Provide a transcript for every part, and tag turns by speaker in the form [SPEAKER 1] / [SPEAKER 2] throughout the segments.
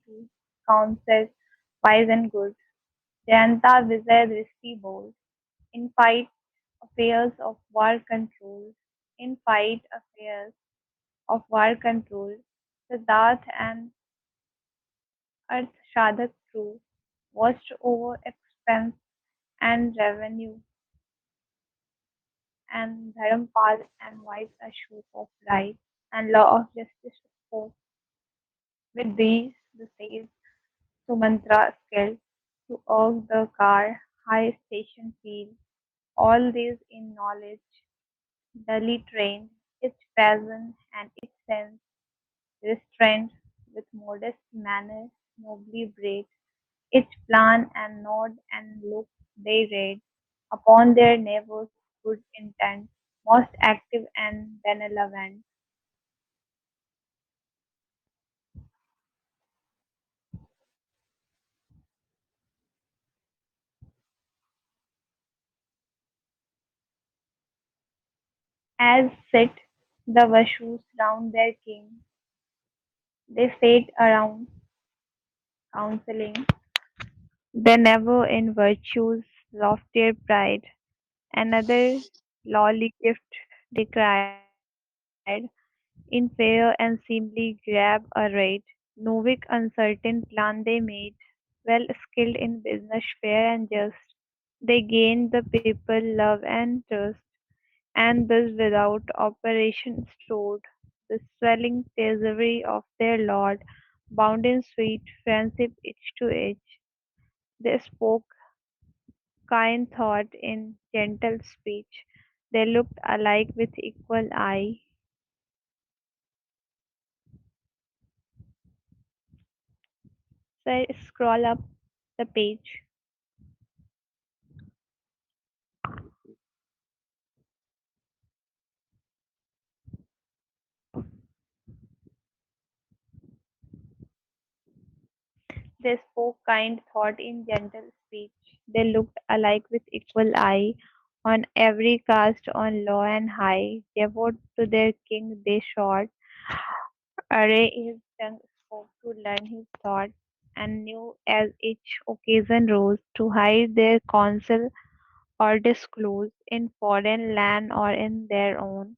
[SPEAKER 1] to counsel wise and good. Jayanta Vijay Drishti bold. In fight affairs of war control. In fight affairs of war control. Siddharth and Arthshadak through watched over expense and revenue, and Dharampal and wise Ashok of right and law of justice spoke. With these, the sage Sumantra skilled to erg the car, high station field, all these in knowledge, duly trained, each passion and each sense restrained, with modest manner, nobly bred, each plan and nod and look they read upon their neighbor's good intent, most active and benevolent. As sit the Vashus round their king, they sat around counseling. They never in virtue's loftier pride, another lowly gift declared, in fair and seemly grab a rate. Novick uncertain plan they made, well skilled in business fair and just. They gained the people love and trust, and thus without operation stored the swelling treasury of their lord, bound in sweet friendship each to each. They spoke kind thought in gentle speech. They looked alike with equal eye. So scroll up the page. They spoke kind thought in gentle speech. They looked alike with equal eye. On every cast on low and high, devout to their king they shot. Array his tongue spoke to learn his thought, and knew as each occasion rose to hide their counsel or disclose in foreign land or in their own.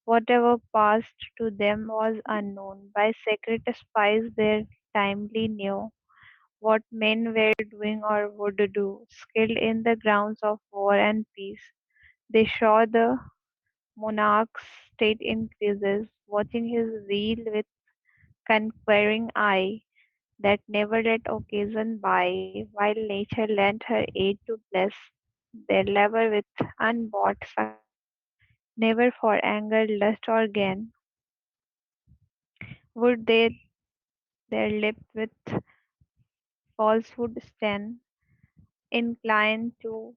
[SPEAKER 1] Whatever passed to them was unknown. By secret spies they timely knew what men were doing or would do, skilled in the grounds of war and peace. They saw the monarch's state increases, watching his wheel with conquering eye that never let occasion by, while nature lent her aid to bless their labor with unbought success, never for anger, lust, or gain would their lips with falsehood stand, inclined to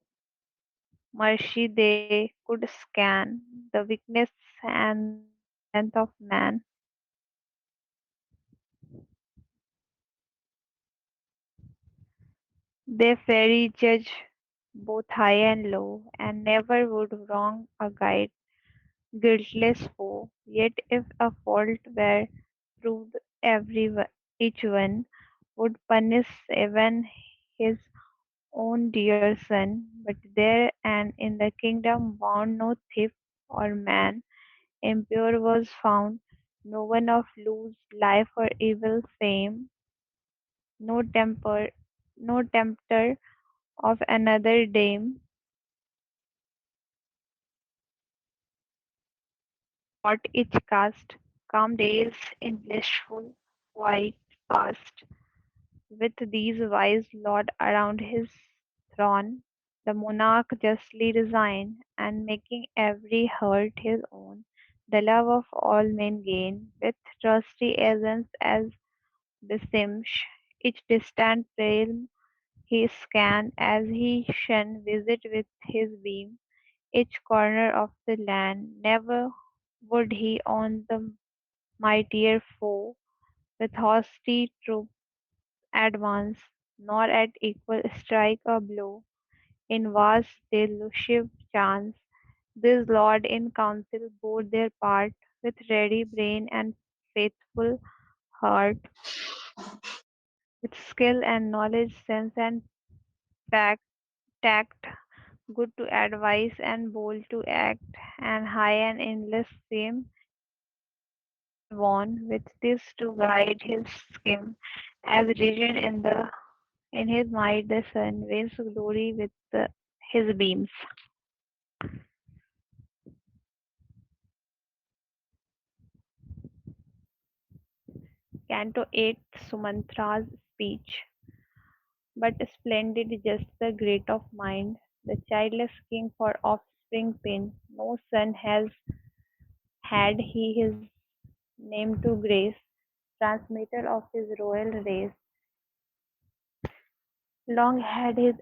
[SPEAKER 1] mercy they could scan the weakness and the strength of man. They fairly judge both high and low, and never would wrong a guide, guiltless foe. Yet if a fault were proved, each one would punish even his own dear son. But there and in the kingdom bound no thief or man impure was found, no one of loose life or evil fame, no temper, no tempter of another dame, thought each cast, calm days in blissful quiet past. With these wise lord around his throne, the monarch justly resigned, and making every hurt his own, the love of all men gain, with trusty agents as beseems each distant realm he scanned as he shone visit with his beam each corner of the land. Never would he on the mightier foe with haughty troop advance, nor at equal strike a blow. In vast delusive chance, this lord in council bore their part with ready brain and faithful heart. with skill and knowledge, sense and tact, tact, good to advise and bold to act, and high and endless fame won with this to guide his scheme, as risen in his might the sun wins glory with his beams. Canto 8 Sumantra's speech, but splendid just the great of mind, the childless king for offspring pin, no son has had he his name to grace, transmitter of his royal race, long had his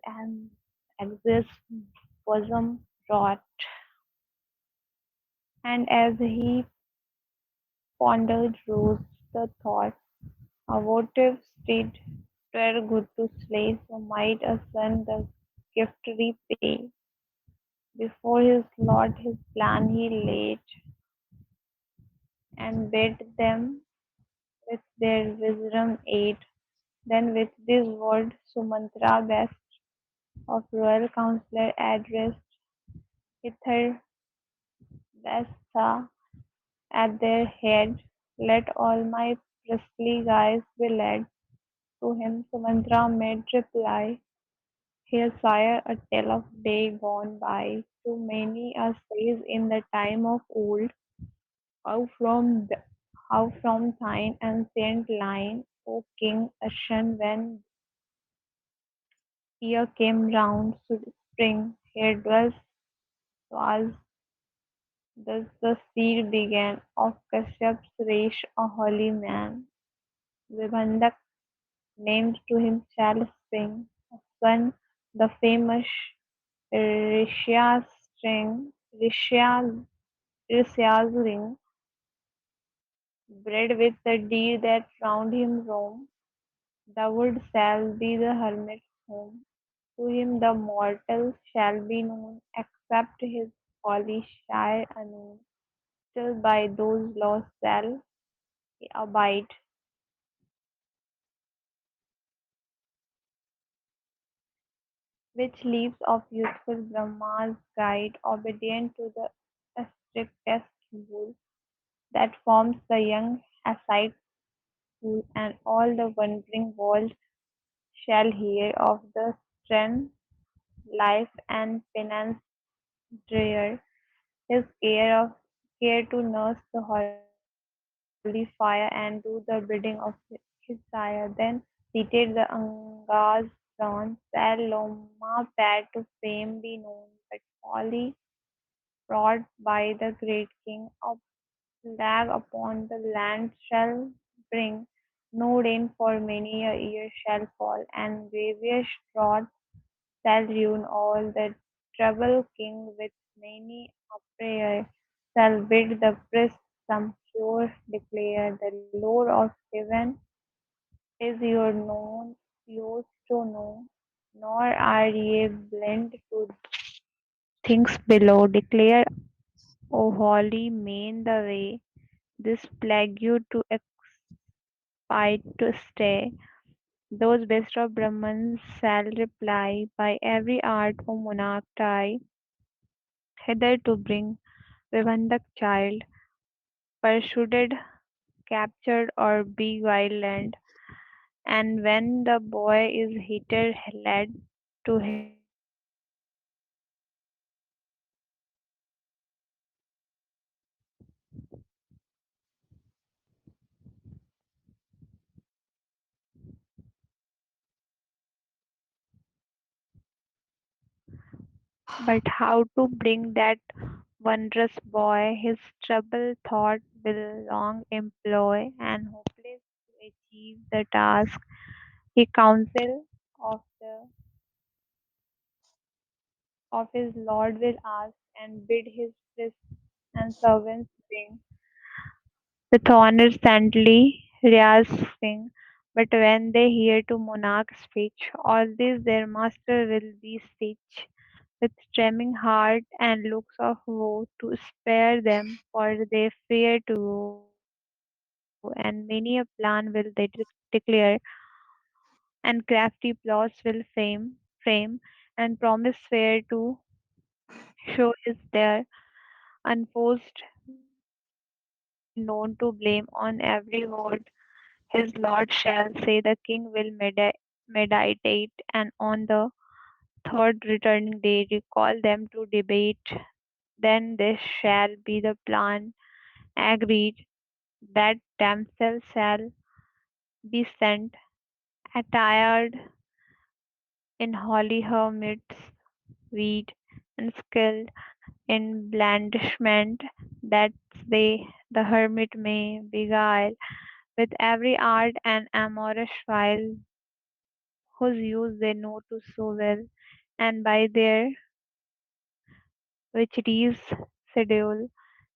[SPEAKER 1] exist bosom wrought, and as he pondered rose the thought, a votive steed 'twere good to slay, so might a son the gift repay. Before his lord his plan he laid, and bade them with their wisdom aid. Then with this word Sumantra, best of royal counsellor, addressed Hithardasta at their head. Let all my priestly guys be led. To him Sumantra made reply, Hail sire, a tale of day gone by, to many a sage in the time of old, how from the, how from thine ancient line, O King Ashan, when year came round, should spring, here dwells was thus the seed began of Kashyap's race, a holy man. Vibhandak named to him shall spring, a son, the famous Rishyas string, Rishyas ring, bred with the deer that round him roam. The wood shall be the hermit's home. To him the mortal shall be known, except his folly shy unknown. Still by those laws shall he abide, which leaves of youthful Brahma's guide, obedient to the strictest rule that forms the young ascet's school, and all the wondering world shall hear of the stern life and penance drear, his care to nurse the holy fire and do the bidding of his sire. Then seated the Anga's throne, shall Loma Pad to fame be known, but folly wrought by the great king of plague upon the land shall bring. No rain for many a year shall fall, and grievous drought shall ruin all. The troubled king with many a prayer shall bid the priest some cure declare. The Lord of heaven is your known, yours to know, nor are ye blind to things below. Declare, O holy man, the way this plague you to expite to stay. Those best of Brahmans shall reply, by every art, O monarch, try hither to bring Vivandak child, pursued, captured, or beguiled. And when the boy is hither led to his father's home, shall be brought to him but how to bring that wondrous boy his troubled thought will long employ, and hopeless to achieve the task, he counsel of the of his lord will ask, and bid his priests and servants bring with honor saintly Riaz sing. But when they hear to monarch's speech, all this their master will beseech with trembling heart and looks of woe to spare them, for they fear to go, and many a plan will they declare and crafty plots will frame and promise fair to show is there unforced will known to blame on every word his lord shall say. The king will meditate, and on the third returning day recall them to debate. Then this shall be the plan agreed, that themselves shall be sent attired in holy hermits, weed and skilled in blandishment, that they the hermit may beguile with every art and amorous wile, whose use they know to so well, and by their witcheries seduce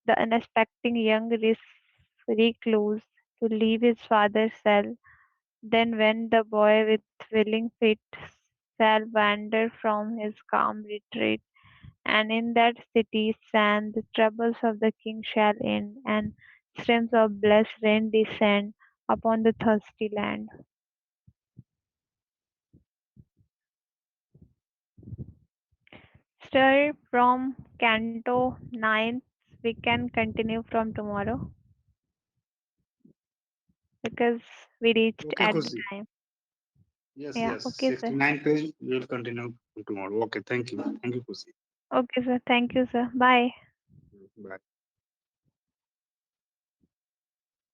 [SPEAKER 1] the unsuspecting young recluse to leave his father's cell. Then, when the boy with willing feet shall wander from his calm retreat, and in that city sand the troubles of the king shall end, and streams of blessed rain descend upon the thirsty land. Stir from Canto 9th. We can continue from tomorrow because we reached
[SPEAKER 2] Okay,
[SPEAKER 1] at the
[SPEAKER 2] Kusi.
[SPEAKER 1] time.
[SPEAKER 2] Yes,
[SPEAKER 1] Yeah,
[SPEAKER 2] yes.
[SPEAKER 1] okay, sir.
[SPEAKER 2] 69 page. We will continue tomorrow. Okay, thank you. Thank you, Kusi.
[SPEAKER 1] Okay, sir. Thank you, sir. Bye.
[SPEAKER 2] Bye.